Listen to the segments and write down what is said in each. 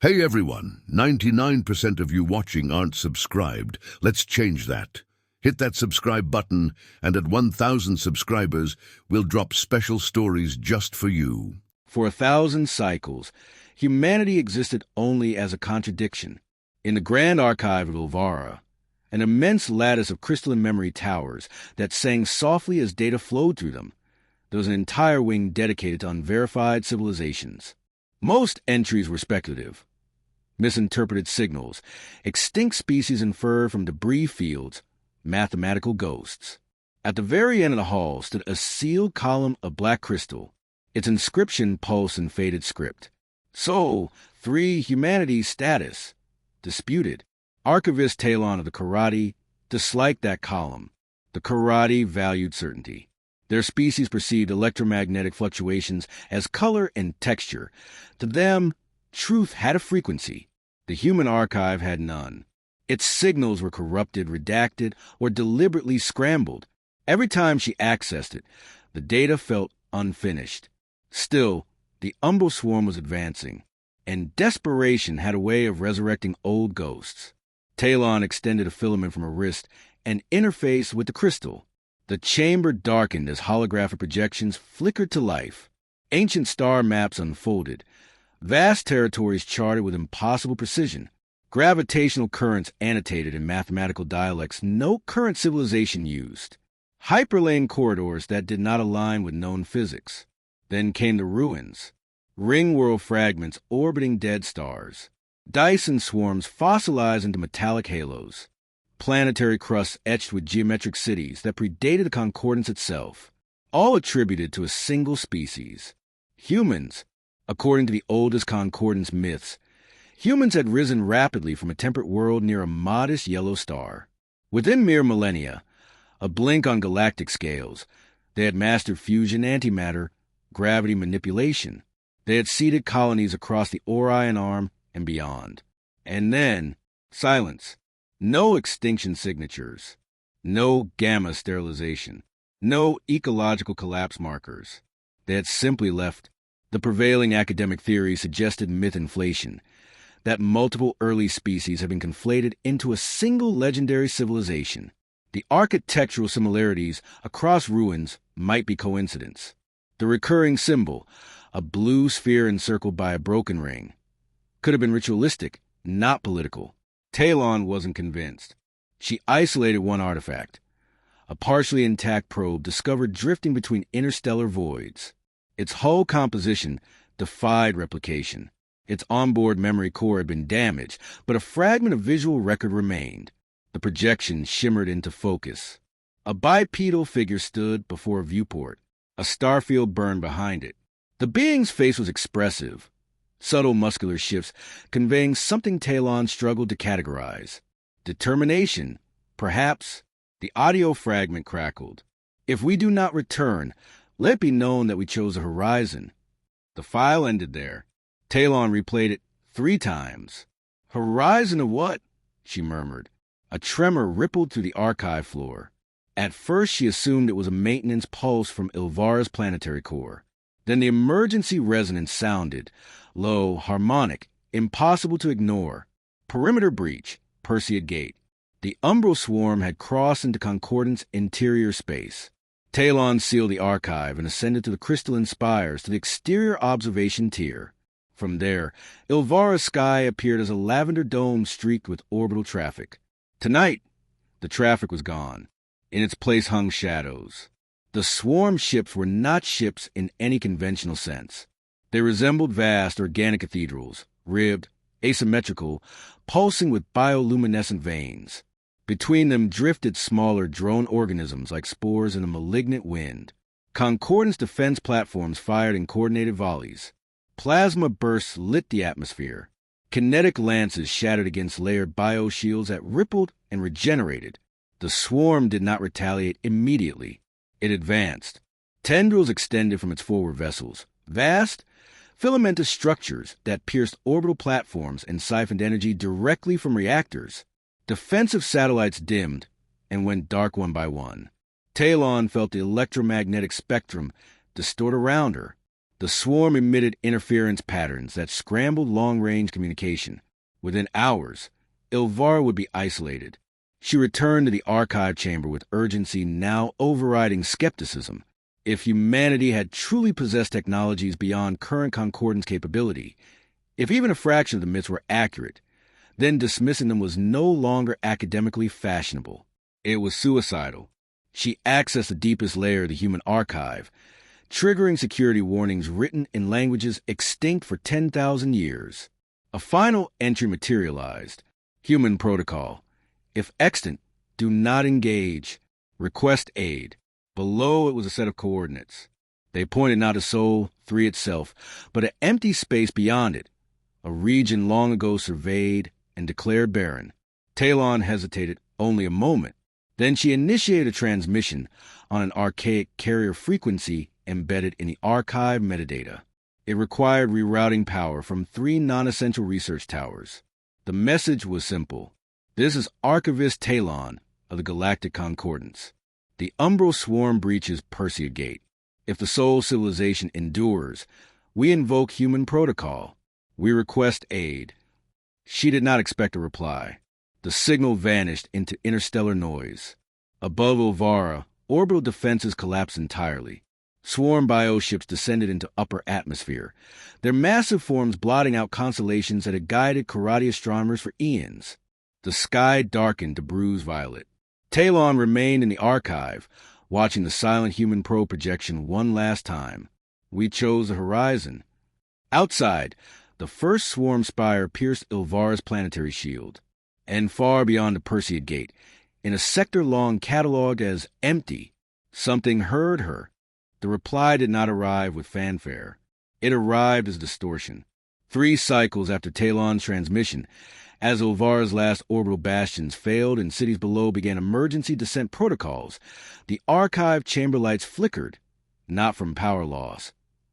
Hey everyone, 99% of you watching aren't subscribed. Let's change that. Hit that subscribe button, and at 1,000 subscribers, we'll drop special stories just for you. For 1,000 cycles, humanity existed only as a contradiction. In the Grand Archive of Ilvara, an immense lattice of crystalline memory towers that sang softly as data flowed through them, there was an entire wing dedicated to unverified civilizations. Most entries were speculative. Misinterpreted signals, extinct species inferred from debris fields, mathematical ghosts. At the very end of the hall stood a sealed column of black crystal, its inscription pulsed in faded script. So, 3 humanity status. Disputed. Archivist Talon of the Karate disliked that column. The Karate valued certainty. Their species perceived electromagnetic fluctuations as color and texture. To them, truth had a frequency. The human archive had none. Its signals were corrupted, redacted, or deliberately scrambled. Every time she accessed it, the data felt unfinished. Still, the Umbral Swarm was advancing, and desperation had a way of resurrecting old ghosts. Talon extended a filament from her wrist and interfaced with the crystal. The chamber darkened as holographic projections flickered to life. Ancient star maps unfolded. Vast territories charted with impossible precision. Gravitational currents annotated in mathematical dialects no current civilization used. Hyperlane corridors that did not align with known physics. Then came the ruins. Ring-world fragments orbiting dead stars. Dyson swarms fossilized into metallic halos. Planetary crusts etched with geometric cities that predated the concordance itself, all attributed to a single species. Humans, according to the oldest concordance myths, humans had risen rapidly from a temperate world near a modest yellow star. Within mere millennia, a blink on galactic scales, they had mastered fusion antimatter, gravity manipulation. They had seeded colonies across the Orion Arm and beyond. And then, silence. No extinction signatures, no gamma sterilization, no ecological collapse markers. They had simply left. The prevailing academic theory suggested myth inflation, that multiple early species have been conflated into a single legendary civilization. The architectural similarities across ruins might be coincidence. The recurring symbol, a blue sphere encircled by a broken ring, could have been ritualistic, not political. Talon wasn't convinced. She isolated one artifact, a partially intact probe discovered drifting between interstellar voids. Its hull composition defied replication. Its onboard memory core had been damaged, but a fragment of visual record remained. The projection shimmered into focus. A bipedal figure stood before a viewport. A starfield burned behind it. The being's face was expressive, subtle muscular shifts conveying something Talon struggled to categorize. Determination, perhaps. The audio fragment crackled. If we do not return, let it be known that we chose a horizon. The file ended there. Talon replayed it 3 times. Horizon of what? She murmured. A tremor rippled through the archive floor. At first she assumed it was a maintenance pulse from Ilvara's planetary core. Then the emergency resonance sounded, low, harmonic, impossible to ignore. Perimeter breach, Perseid Gate. The Umbral Swarm had crossed into Concordance interior space. Talon sealed the archive and ascended to the crystalline spires to the exterior observation tier. From there, Ilvara's sky appeared as a lavender dome streaked with orbital traffic. Tonight, the traffic was gone. In its place hung shadows. The swarm ships were not ships in any conventional sense. They resembled vast organic cathedrals, ribbed, asymmetrical, pulsing with bioluminescent veins. Between them drifted smaller drone organisms like spores in a malignant wind. Concordance defense platforms fired in coordinated volleys. Plasma bursts lit the atmosphere. Kinetic lances shattered against layered bioshields that rippled and regenerated. The swarm did not retaliate immediately. It advanced. Tendrils extended from its forward vessels. Vast, filamentous structures that pierced orbital platforms and siphoned energy directly from reactors. Defensive satellites dimmed and went dark one by one. Talon felt the electromagnetic spectrum distort around her. The swarm emitted interference patterns that scrambled long-range communication. Within hours, Ilvara would be isolated. She returned to the archive chamber with urgency now overriding skepticism. If humanity had truly possessed technologies beyond current concordance capability, if even a fraction of the myths were accurate, then dismissing them was no longer academically fashionable. It was suicidal. She accessed the deepest layer of the human archive, triggering security warnings written in languages extinct for 10,000 years. A final entry materialized. Human protocol. If extant, do not engage. Request aid. Below it was a set of coordinates. They pointed not to Sol 3 itself, but an empty space beyond it, a region long ago surveyed and declared barren. Talon hesitated only a moment. Then she initiated a transmission on an archaic carrier frequency embedded in the archive metadata. It required rerouting power from 3 non-essential research towers. The message was simple. This is Archivist Talon of the Galactic Concordance. The umbral swarm breaches Persia Gate. If the Sol civilization endures, we invoke human protocol. We request aid. She did not expect a reply. The signal vanished into interstellar noise. Above Ilvara, orbital defenses collapsed entirely. Swarm bioships descended into upper atmosphere, their massive forms blotting out constellations that had guided karate astronomers for eons. The sky darkened to bruise violet. Talon remained in the archive, watching the silent human probe projection one last time. We chose the horizon. Outside, the first swarm spire pierced Ilvara's planetary shield. And far beyond the Perseid Gate, in a sector long cataloged as empty, something heard her. The reply did not arrive with fanfare. It arrived as distortion. 3 cycles after Talon's transmission, as Ilvara's last orbital bastions failed and cities below began emergency descent protocols, the archive chamber lights flickered, not from power loss,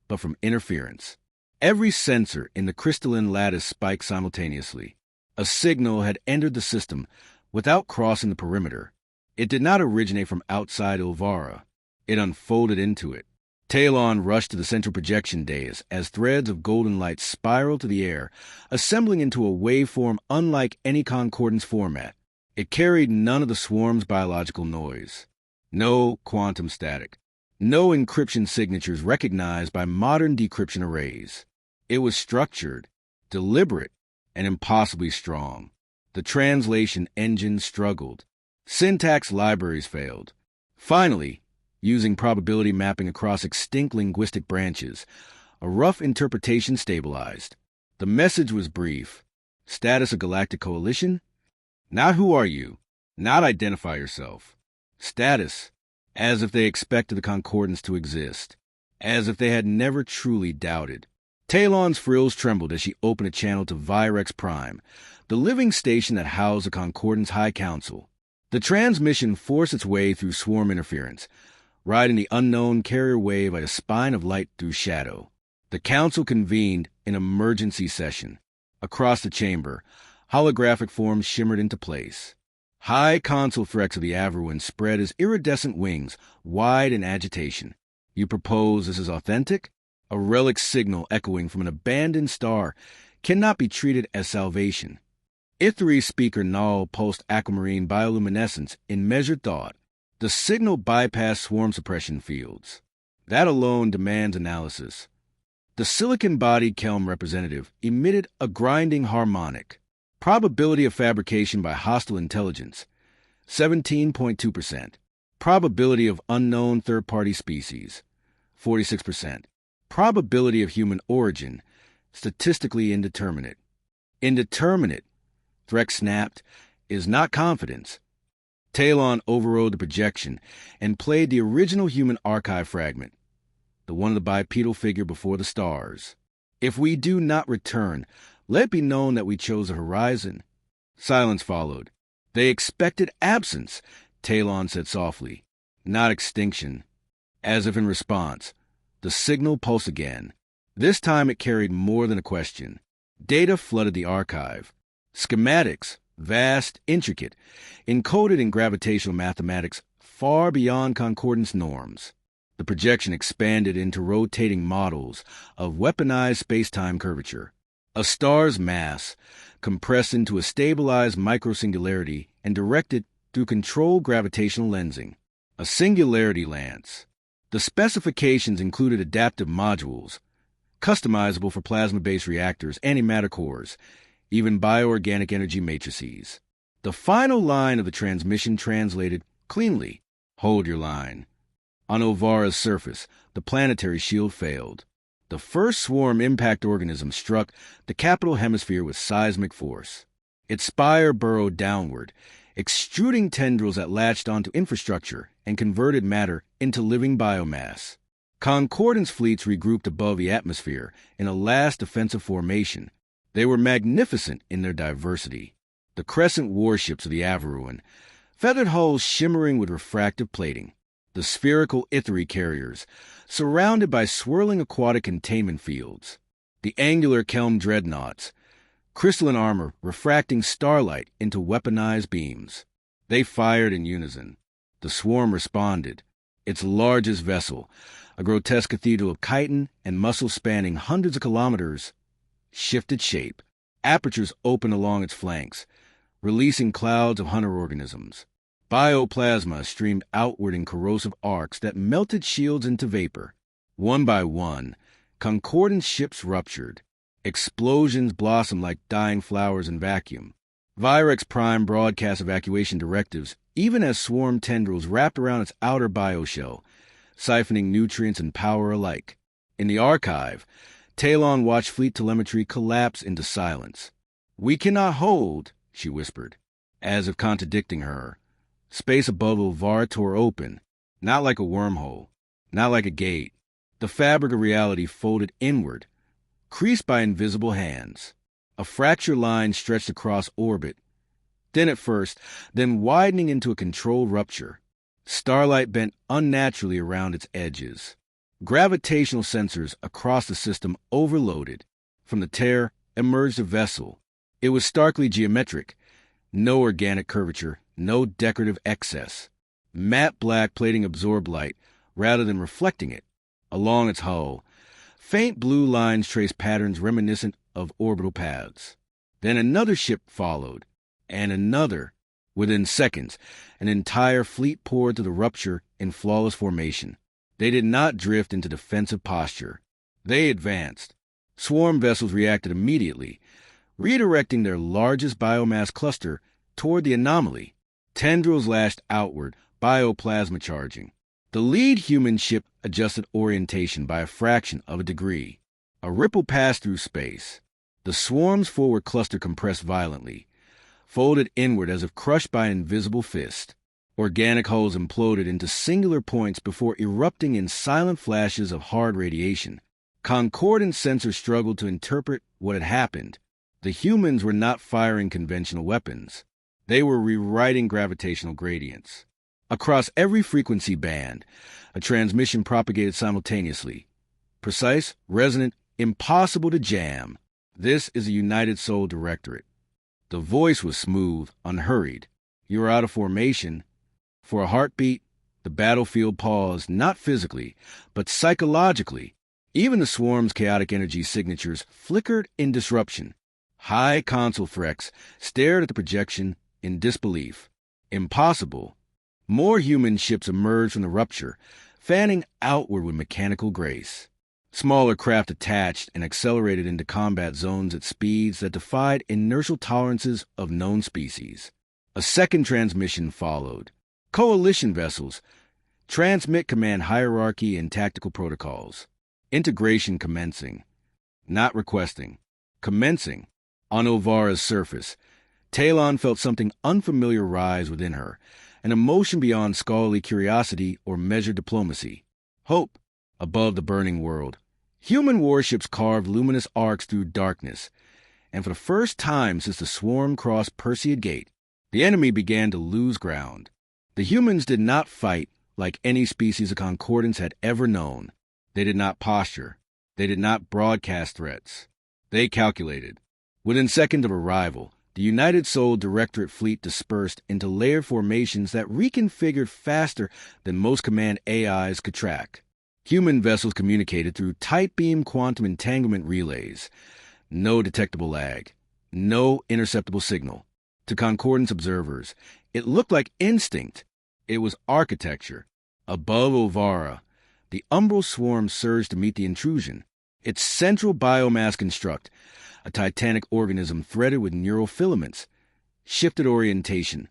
but from interference. Every sensor in the crystalline lattice spiked simultaneously. A signal had entered the system without crossing the perimeter. It did not originate from outside Ilvara. It unfolded into it. Talon rushed to the central projection dais as threads of golden light spiraled to the air, assembling into a waveform unlike any concordance format. It carried none of the swarm's biological noise. No quantum static. No encryption signatures recognized by modern decryption arrays. It was structured, deliberate, and impossibly strong. The translation engine struggled. Syntax libraries failed. Finally, using probability mapping across extinct linguistic branches, a rough interpretation stabilized. The message was brief. Status of Galactic Coalition? Not who are you. Not identify yourself. Status, as if they expected the concordance to exist. As if they had never truly doubted. Talon's frills trembled as she opened a channel to Virex Prime, the living station that housed the Concordance High Council. The transmission forced its way through swarm interference, riding the unknown carrier wave like a spine of light through shadow. The council convened an emergency session. Across the chamber, holographic forms shimmered into place. High Consul Threx of the Averuin spread his iridescent wings, wide in agitation. You propose this is authentic? A relic signal echoing from an abandoned star cannot be treated as salvation. Ithri speaker Null pulsed aquamarine bioluminescence in measured thought. The signal bypassed swarm suppression fields. That alone demands analysis. The silicon-bodied Kelm representative emitted a grinding harmonic. Probability of fabrication by hostile intelligence, 17.2%. Probability of unknown third-party species, 46%. Probability of human origin, statistically indeterminate. Indeterminate, Threx snapped, is not confidence. Talon overrode the projection and played the original human archive fragment, the one of the bipedal figure before the stars. If we do not return, let it be known that we chose a horizon. Silence followed. They expected absence, Talon said softly, not extinction. As if in response, the signal pulsed again. This time it carried more than a question. Data flooded the archive. Schematics, vast, intricate, encoded in gravitational mathematics far beyond concordance norms. The projection expanded into rotating models of weaponized space-time curvature. A star's mass, compressed into a stabilized microsingularity and directed through controlled gravitational lensing. A singularity lance. The specifications included adaptive modules, customizable for plasma-based reactors, antimatter cores, even bioorganic energy matrices. The final line of the transmission translated cleanly. Hold your line. On Ovara's surface, the planetary shield failed. The first swarm impact organism struck the capital hemisphere with seismic force. Its spire burrowed downward, extruding tendrils that latched onto infrastructure and converted matter into living biomass. Concordance fleets regrouped above the atmosphere in a last defensive formation. They were magnificent in their diversity. The crescent warships of the Averuan, feathered hulls shimmering with refractive plating. The spherical Ithri carriers, surrounded by swirling aquatic containment fields. The angular Kelm dreadnoughts, crystalline armor refracting starlight into weaponized beams. They fired in unison. The swarm responded. Its largest vessel, a grotesque cathedral of chitin and muscle spanning hundreds of kilometers, shifted shape. Apertures opened along its flanks, releasing clouds of hunter organisms. Bioplasma streamed outward in corrosive arcs that melted shields into vapor. One by one, concordance ships ruptured. Explosions blossomed like dying flowers in vacuum. Virex Prime broadcast evacuation directives even as swarm tendrils wrapped around its outer bioshell, siphoning nutrients and power alike. In the archive, Talon watched fleet telemetry collapse into silence. "We cannot hold," she whispered, as if contradicting her. Space above Ovara tore open, not like a wormhole, not like a gate. The fabric of reality folded inward, creased by invisible hands. A fracture line stretched across orbit, thin at first, then widening into a controlled rupture. Starlight bent unnaturally around its edges. Gravitational sensors across the system overloaded. From the tear emerged a vessel. It was starkly geometric. No organic curvature, no decorative excess. Matte black plating absorbed light rather than reflecting it. Along its hull, faint blue lines traced patterns reminiscent of orbital paths. Then another ship followed, and another. Within seconds, an entire fleet poured through the rupture in flawless formation. They did not drift into defensive posture. They advanced. Swarm vessels reacted immediately, redirecting their largest biomass cluster toward the anomaly. Tendrils lashed outward, bioplasma charging. The lead human ship adjusted orientation by a fraction of a degree. A ripple passed through space. The swarm's forward cluster compressed violently, folded inward as if crushed by an invisible fist. Organic hulls imploded into singular points before erupting in silent flashes of hard radiation. Concordance sensors struggled to interpret what had happened. The humans were not firing conventional weapons. They were rewriting gravitational gradients. Across every frequency band, a transmission propagated simultaneously. Precise, resonant, impossible to jam. This is a United Soul Directorate. The voice was smooth, unhurried. You are out of formation. For a heartbeat, the battlefield paused, not physically, but psychologically. Even the swarm's chaotic energy signatures flickered in disruption. High Consul Frex stared at the projection in disbelief. Impossible. More human ships emerged from the rupture, fanning outward with mechanical grace. Smaller craft attached and accelerated into combat zones at speeds that defied inertial tolerances of known species. A second transmission followed. Coalition vessels transmit command hierarchy and tactical protocols. Integration commencing. Not requesting. Commencing. On Ovara's surface, Talon felt something unfamiliar rise within her, an emotion beyond scholarly curiosity or measured diplomacy. Hope. Above the burning world, human warships carved luminous arcs through darkness, and for the first time since the swarm crossed Perseid Gate, the enemy began to lose ground. The humans did not fight like any species of concordance had ever known. They did not posture. They did not broadcast threats. They calculated. Within seconds of arrival, the United Soul Directorate fleet dispersed into layered formations that reconfigured faster than most command AIs could track. Human vessels communicated through tight beam quantum entanglement relays. No detectable lag. No interceptable signal. To Concordance observers, it looked like instinct. It was architecture. Above Ovara, the umbral swarm surged to meet the intrusion. Its central biomass construct, a titanic organism threaded with neural filaments, shifted orientation,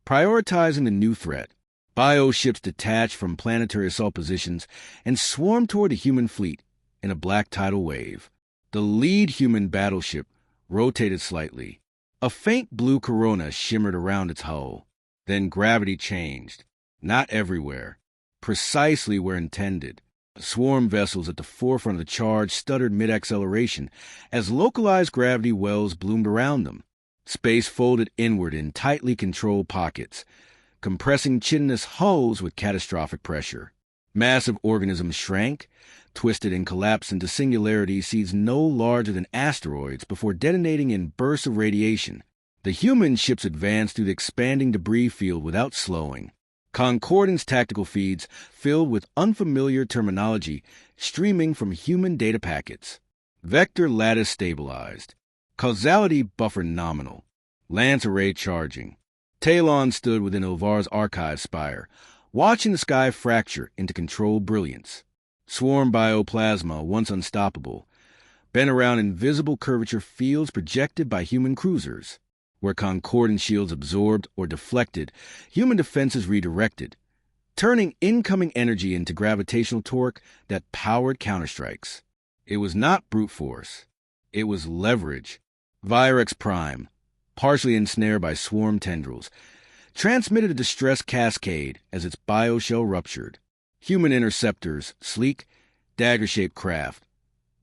prioritizing the new threat. Bioships detached from planetary assault positions and swarmed toward the human fleet in a black tidal wave. The lead human battleship rotated slightly. A faint blue corona shimmered around its hull. Then gravity changed. Not everywhere. Precisely where intended. Swarm vessels at the forefront of the charge stuttered mid-acceleration as localized gravity wells bloomed around them. Space folded inward in tightly controlled pockets, compressing chitinous hulls with catastrophic pressure. Massive organisms shrank, twisted and collapsed into singularity seeds no larger than asteroids before detonating in bursts of radiation. The human ships advanced through the expanding debris field without slowing. Concordance tactical feeds filled with unfamiliar terminology streaming from human data packets. Vector lattice stabilized. Causality buffer nominal. Lance array charging. Talon stood within Ilvar's archive spire, watching the sky fracture into controlled brilliance. Swarm bioplasma, once unstoppable, bent around invisible curvature fields projected by human cruisers. Where concordance shields absorbed or deflected, human defenses redirected, turning incoming energy into gravitational torque that powered counterstrikes. It was not brute force. It was leverage. Virex Prime, partially ensnared by swarm tendrils, transmitted a distress cascade as its bioshell ruptured. Human interceptors, sleek, dagger-shaped craft,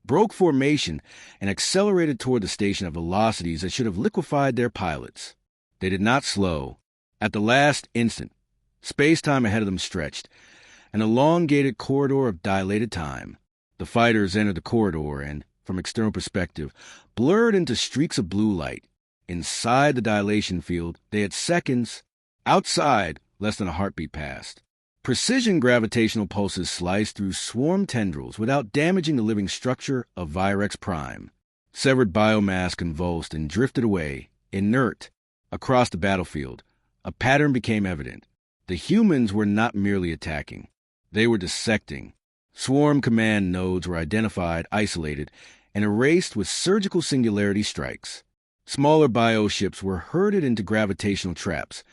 broke formation and accelerated toward the station at velocities that should have liquefied their pilots. They did not slow. At the last instant, space-time ahead of them stretched, an elongated corridor of dilated time. The fighters entered the corridor and, from external perspective, blurred into streaks of blue light. Inside the dilation field, they had seconds. Outside, less than a heartbeat passed. Precision gravitational pulses sliced through swarm tendrils without damaging the living structure of Virex Prime. Severed biomass convulsed and drifted away, inert. Across the battlefield, a pattern became evident. The humans were not merely attacking. They were dissecting. Swarm command nodes were identified, isolated, and erased with surgical singularity strikes. Smaller bioships were herded into gravitational traps,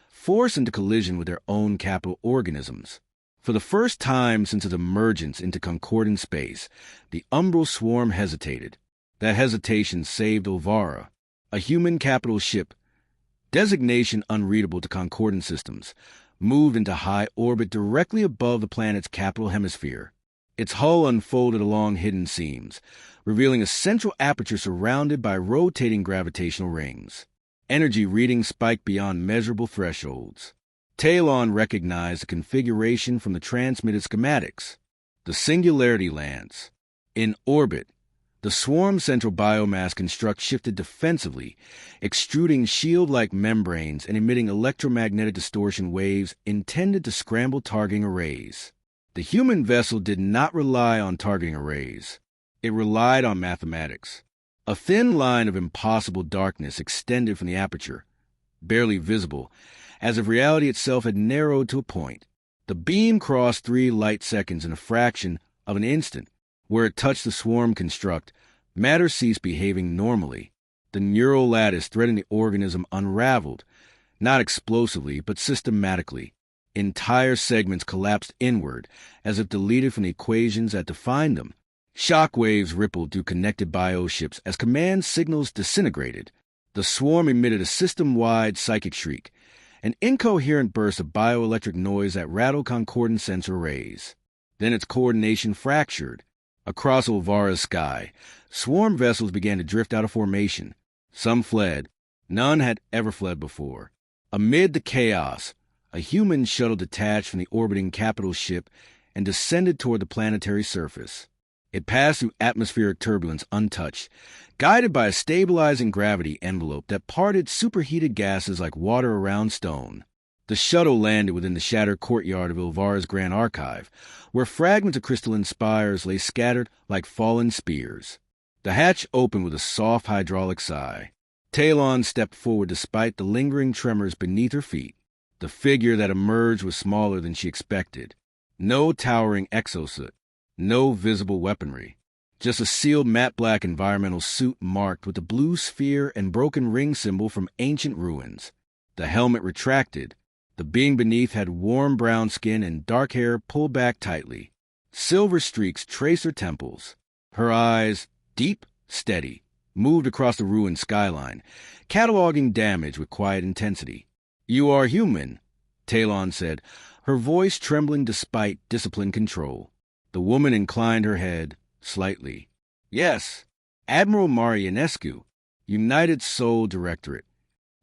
forced into collision with their own capital organisms. For the first time since its emergence into concordant space, the umbral swarm hesitated. That hesitation saved Ovara, a human capital ship, designation unreadable to concordant systems, moved into high orbit directly above the planet's capital hemisphere. Its hull unfolded along hidden seams, revealing a central aperture surrounded by rotating gravitational rings. Energy readings spiked beyond measurable thresholds. Talon recognized the configuration from the transmitted schematics. The Singularity Lance. In orbit, the swarm central biomass construct shifted defensively, extruding shield-like membranes and emitting electromagnetic distortion waves intended to scramble targeting arrays. The human vessel did not rely on targeting arrays. It relied on mathematics. A thin line of impossible darkness extended from the aperture, barely visible, as if reality itself had narrowed to a point. The beam crossed 3 light seconds in a fraction of an instant. Where it touched the swarm construct, matter ceased behaving normally. The neural lattice threading the organism unraveled, not explosively, but systematically. Entire segments collapsed inward, as if deleted from the equations that defined them. Shock waves rippled through connected bioships as command signals disintegrated. The swarm emitted a system-wide psychic shriek, an incoherent burst of bioelectric noise that rattled concordant sensor arrays. Then its coordination fractured. Across Ovara's sky, swarm vessels began to drift out of formation. Some fled. None had ever fled before. Amid the chaos, a human shuttle detached from the orbiting capital ship and descended toward the planetary surface. It passed through atmospheric turbulence untouched, guided by a stabilizing gravity envelope that parted superheated gases like water around stone. The shuttle landed within the shattered courtyard of Ilvara's Grand Archive, where fragments of crystalline spires lay scattered like fallen spears. The hatch opened with a soft hydraulic sigh. Talon stepped forward despite the lingering tremors beneath her feet. The figure that emerged was smaller than she expected. No towering exosuit, no visible weaponry. Just a sealed matte black environmental suit marked with the blue sphere and broken ring symbol from ancient ruins. The helmet retracted. The being beneath had warm brown skin and dark hair pulled back tightly. Silver streaks traced her temples. Her eyes, deep, steady, moved across the ruined skyline, cataloging damage with quiet intensity. "You are human," Talon said, her voice trembling despite disciplined control. The woman inclined her head slightly. "Yes, Admiral Marianescu, United Sol Directorate."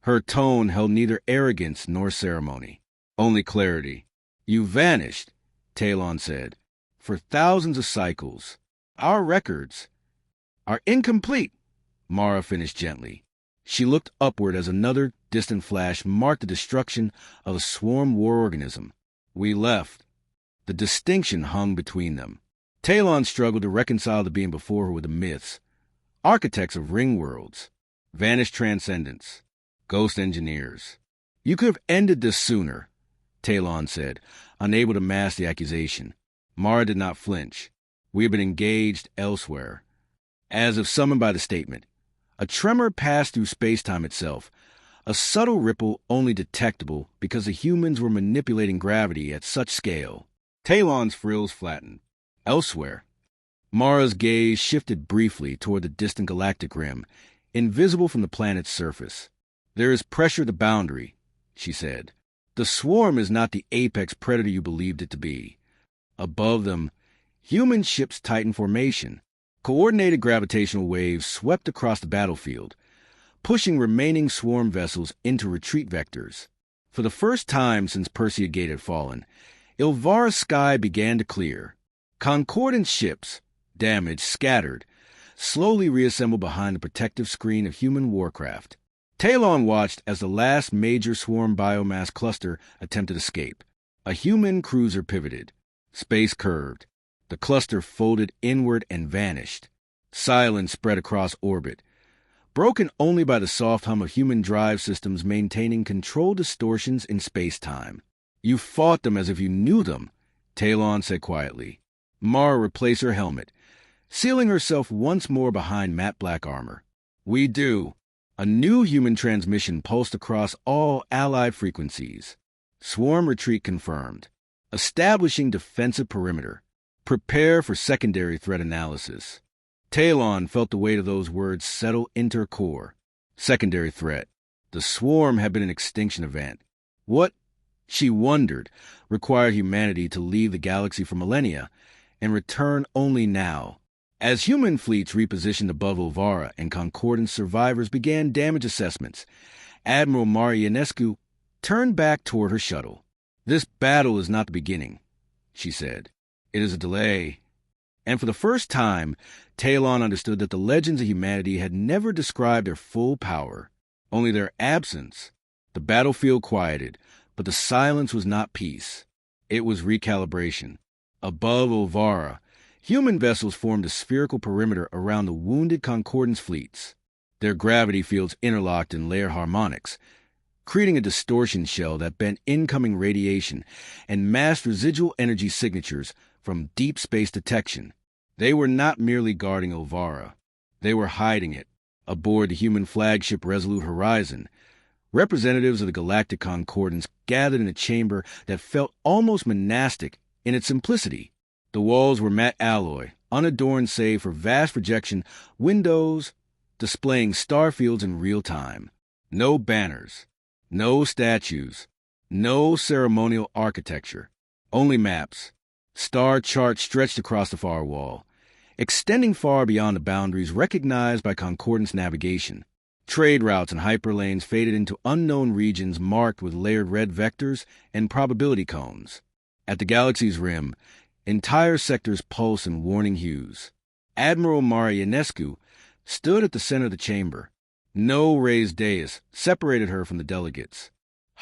Her tone held neither arrogance nor ceremony, only clarity. "You vanished," Talon said, "for thousands of cycles. Our records are incomplete," Mara finished gently. She looked upward as another distant flash marked the destruction of a swarm war organism. "We left." The distinction hung between them. Talon struggled to reconcile the being before her with the myths. Architects of ring worlds, vanished transcendence, ghost engineers. "You could have ended this sooner," Talon said, unable to mask the accusation. Mara did not flinch. "We have been engaged elsewhere." As if summoned by the statement, a tremor passed through space-time itself, a subtle ripple only detectable because the humans were manipulating gravity at such scale. Talon's frills flattened. "Elsewhere?" Mara's gaze shifted briefly toward the distant galactic rim, invisible from the planet's surface. "There is pressure at the boundary," she said. "The swarm is not the apex predator you believed it to be." Above them, human ships tightened formation. Coordinated gravitational waves swept across the battlefield, pushing remaining swarm vessels into retreat vectors. For the first time since Persia Gate had fallen, Ilvara's sky began to clear. Concordant ships, damaged, scattered, slowly reassembled behind the protective screen of human warcraft. Talon watched as the last major swarm biomass cluster attempted escape. A human cruiser pivoted. Space curved. The cluster folded inward and vanished. Silence spread across orbit, broken only by the soft hum of human drive systems maintaining controlled distortions in space-time. "You fought them as if you knew them," Talon said quietly. Mara replaced her helmet, sealing herself once more behind matte black armor. "We do." A new human transmission pulsed across all allied frequencies. Swarm retreat confirmed. Establishing defensive perimeter. Prepare for secondary threat analysis. Talon felt the weight of those words settle into her core. Secondary threat. The swarm had been an extinction event. What, she wondered, required humanity to leave the galaxy for millennia and return only now? As human fleets repositioned above Ilvara and Concordance survivors began damage assessments, Admiral Marianescu turned back toward her shuttle. "This battle is not the beginning," she said. "It is a delay." And for the first time, Talon understood that the legends of humanity had never described their full power, only their absence. The battlefield quieted, but the silence was not peace. It was recalibration. Above Ilvara, human vessels formed a spherical perimeter around the wounded Concordance fleets. Their gravity fields interlocked in layered harmonics, creating a distortion shell that bent incoming radiation and masked residual energy signatures from deep space detection. They were not merely guarding Ilvara. They were hiding it. Aboard the human flagship Resolute Horizon, representatives of the Galactic Concordance gathered in a chamber that felt almost monastic in its simplicity. The walls were matte alloy, unadorned save for vast projection windows displaying star fields in real time. No banners, no statues, no ceremonial architecture, only maps. Star charts stretched across the far wall, extending far beyond the boundaries recognized by Concordance navigation. Trade routes and hyperlanes faded into unknown regions marked with layered red vectors and probability cones. At the galaxy's rim, entire sectors pulsed in warning hues. Admiral Marianescu stood at the center of the chamber. No raised dais separated her from the delegates.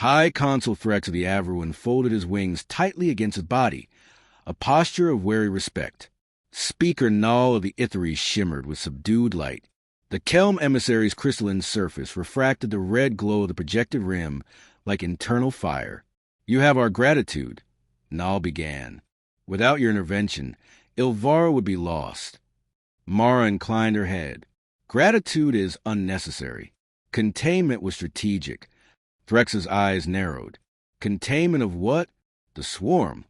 High Consul Threx of the Avru unfolded his wings tightly against his body, a posture of wary respect. Speaker Null of the Ithri shimmered with subdued light. The Kelm emissary's crystalline surface refracted the red glow of the projected rim like internal fire. "You have our gratitude," Null began. "Without your intervention, Ilvara would be lost." Mara inclined her head. "Gratitude is unnecessary. Containment was strategic." Threx's eyes narrowed. "Containment of what?" "The swarm."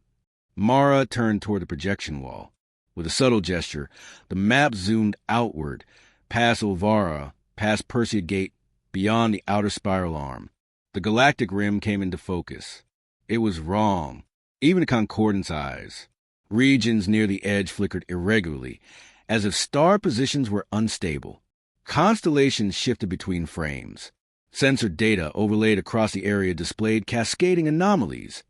Mara turned toward the projection wall. With a subtle gesture, the map zoomed outward, past Ilvara, past Perseid Gate, beyond the outer spiral arm. The galactic rim came into focus. It was wrong, even to Concordance eyes. Regions near the edge flickered irregularly, as if star positions were unstable. Constellations shifted between frames. Sensor data overlaid across the area displayed cascading anomalies.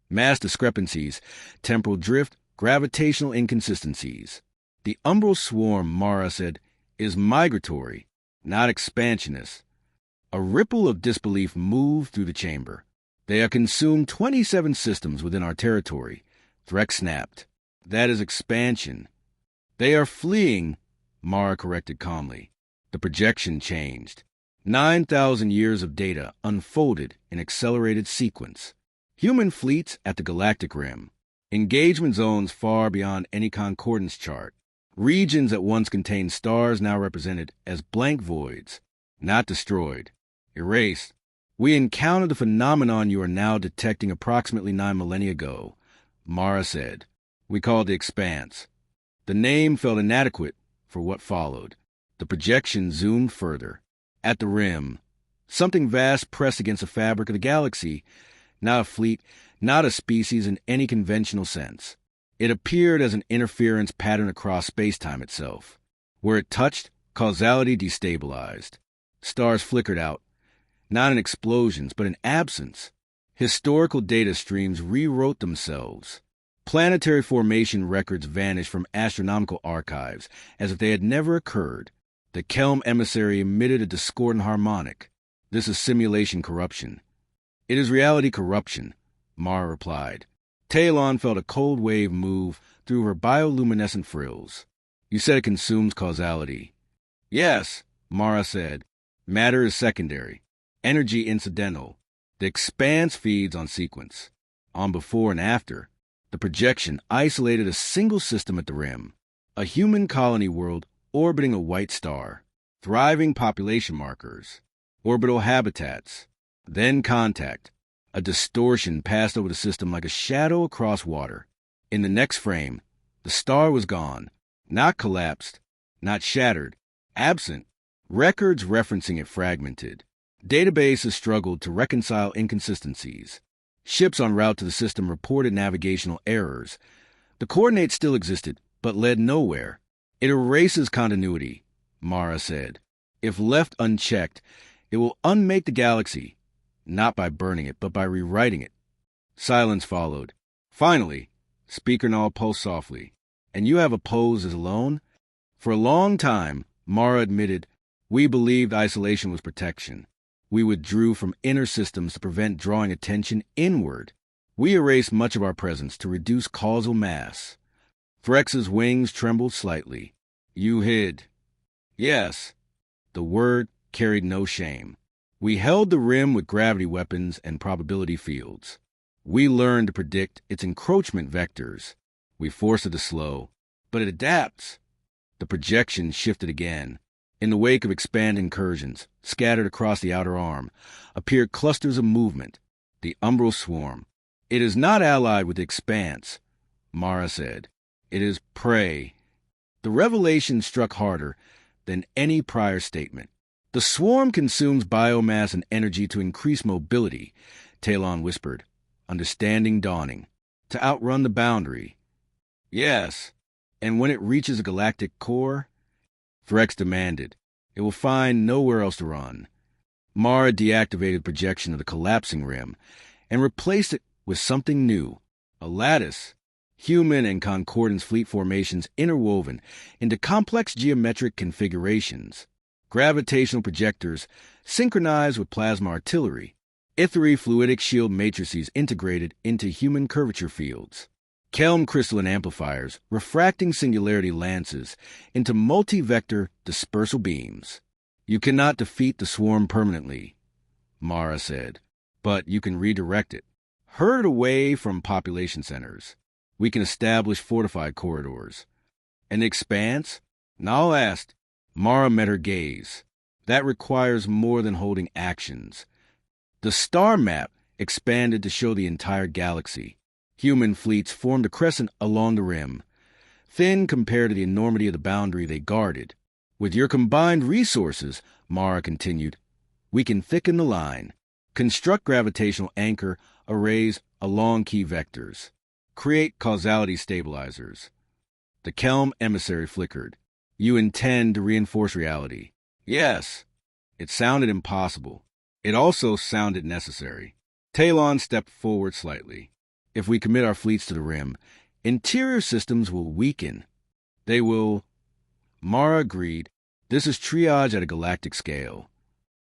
Mass discrepancies, temporal drift, gravitational inconsistencies. The umbral swarm, Mara said, is migratory, not expansionist. A ripple of disbelief moved through the chamber. "They have consumed 27 systems within our territory," Threx snapped. "That is expansion." "They are fleeing," Mara corrected calmly. The projection changed. 9,000 years of data unfolded in accelerated sequence. Human fleets at the galactic rim. Engagement zones far beyond any concordance chart. Regions that once contained stars now represented as blank voids, not destroyed, erased. "We encountered the phenomenon you are now detecting approximately 9 millennia ago," Mara said. "We called it the Expanse." The name felt inadequate for what followed. The projection zoomed further. At the rim, something vast pressed against the fabric of the galaxy, not a fleet, not a species in any conventional sense. It appeared as an interference pattern across space-time itself. Where it touched, causality destabilized. Stars flickered out, not in explosions, but in absence. Historical data streams rewrote themselves. Planetary formation records vanished from astronomical archives as if they had never occurred. The Kelm emissary emitted a discordant harmonic. "This is simulation corruption." "It is reality corruption," Mara replied. Talon felt a cold wave move through her bioluminescent frills. "You said it consumes causality." "Yes," Mara said. "Matter is secondary. Energy incidental. The expanse feeds on sequence. On before and after, the projection isolated a single system at the rim. A human colony world orbiting a white star. Thriving population markers. Orbital habitats. Then contact. A distortion passed over the system like a shadow across water. In the next frame, the star was gone. Not collapsed. Not shattered. Absent. Records referencing it fragmented. Databases struggled to reconcile inconsistencies. Ships en route to the system reported navigational errors. The coordinates still existed, but led nowhere. "It erases continuity," Mara said. "If left unchecked, it will unmake the galaxy, not by burning it, but by rewriting it." Silence followed. Finally, Speaker Null pulsed softly. "And you have opposed as alone?" For a long time, Mara admitted, "we believed isolation was protection. We withdrew from inner systems to prevent drawing attention inward. We erased much of our presence to reduce causal mass." Threx's wings trembled slightly. "You hid." "Yes." The word carried no shame. "We held the rim with gravity weapons and probability fields. We learned to predict its encroachment vectors. We forced it to slow. But it adapts." The projection shifted again. In the wake of expanding incursions, scattered across the outer arm, appeared clusters of movement. The umbral swarm. "It is not allied with the Expanse," Mara said. "It is prey." The revelation struck harder than any prior statement. "The swarm consumes biomass and energy to increase mobility," Talon whispered, understanding dawning. "To outrun the boundary." "Yes. And when it reaches a galactic core?" Threx demanded. "It will find nowhere else to run." Mara deactivated projection of the collapsing rim and replaced it with something new. A lattice. Human and concordance fleet formations interwoven into complex geometric configurations. Gravitational projectors synchronized with plasma artillery. Ethery fluidic shield matrices integrated into human curvature fields. Kelm crystalline amplifiers, refracting singularity lances into multi-vector dispersal beams. You cannot defeat the swarm permanently, Mara said, but you can redirect it. Herd it away from population centers. We can establish fortified corridors. An expanse? Nal asked. Mara met her gaze. That requires more than holding actions. The star map expanded to show the entire galaxy. Human fleets formed a crescent along the rim, thin compared to the enormity of the boundary they guarded. With your combined resources, Mara continued, we can thicken the line, construct gravitational anchor arrays along key vectors, create causality stabilizers. The Kelm emissary flickered. You intend to reinforce reality. Yes. It sounded impossible. It also sounded necessary. Talon stepped forward slightly. If we commit our fleets to the rim, interior systems will weaken. They will... Mara agreed. This is triage at a galactic scale.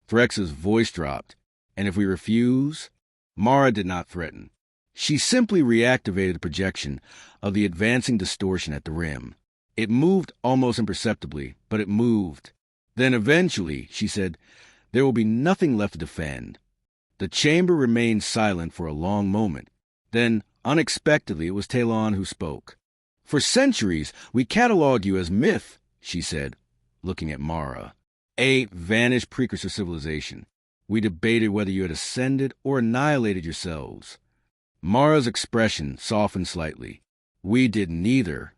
Threx's voice dropped. And if we refuse... Mara did not threaten. She simply reactivated the projection of the advancing distortion at the rim. It moved almost imperceptibly, but it moved. Then eventually, she said, there will be nothing left to defend. The chamber remained silent for a long moment. Then, unexpectedly, it was Talon who spoke. For centuries, we cataloged you as myth, she said, looking at Mara. A vanished precursor civilization. We debated whether you had ascended or annihilated yourselves. Mara's expression softened slightly. We did neither.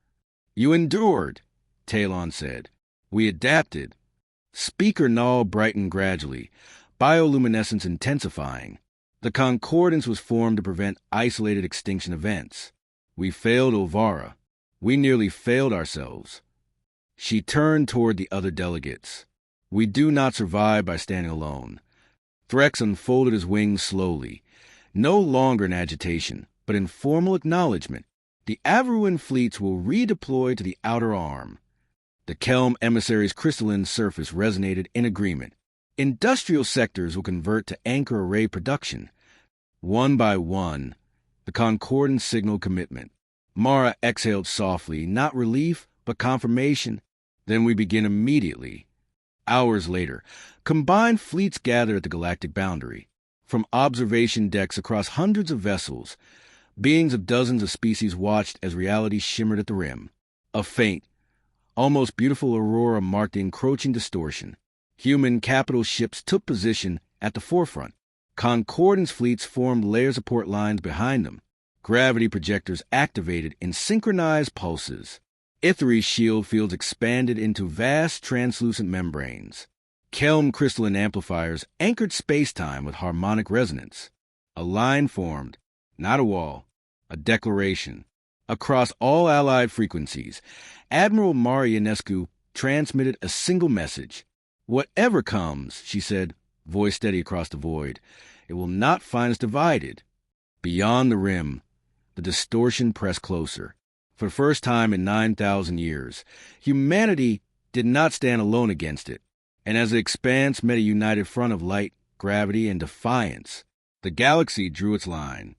You endured, Talon said. We adapted. Speaker Null brightened gradually, bioluminescence intensifying. The concordance was formed to prevent isolated extinction events. We failed Ovara. We nearly failed ourselves. She turned toward the other delegates. We do not survive by standing alone. Threx unfolded his wings slowly, no longer in agitation, but in formal acknowledgement. The Averuan fleets will redeploy to the outer arm. The Kelm emissary's crystalline surface resonated in agreement. Industrial sectors will convert to anchor array production. One by one, the concordance signaled commitment. Mara exhaled softly, not relief, but confirmation. Then we begin immediately. Hours later, combined fleets gathered at the galactic boundary. From observation decks across hundreds of vessels, beings of dozens of species watched as reality shimmered at the rim. A faint, almost beautiful aurora marked the encroaching distortion. Human capital ships took position at the forefront. Concordance fleets formed layer support lines behind them. Gravity projectors activated in synchronized pulses. Ethery's shield fields expanded into vast translucent membranes. Kelm crystalline amplifiers anchored space-time with harmonic resonance. A line formed, not a wall, a declaration. Across all allied frequencies, Admiral Mara Ionescu transmitted a single message. Whatever comes, she said, voice steady across the void, it will not find us divided. Beyond the rim, the distortion pressed closer. For the first time in 9,000 years, humanity did not stand alone against it. And as the expanse met a united front of light, gravity, and defiance, the galaxy drew its line.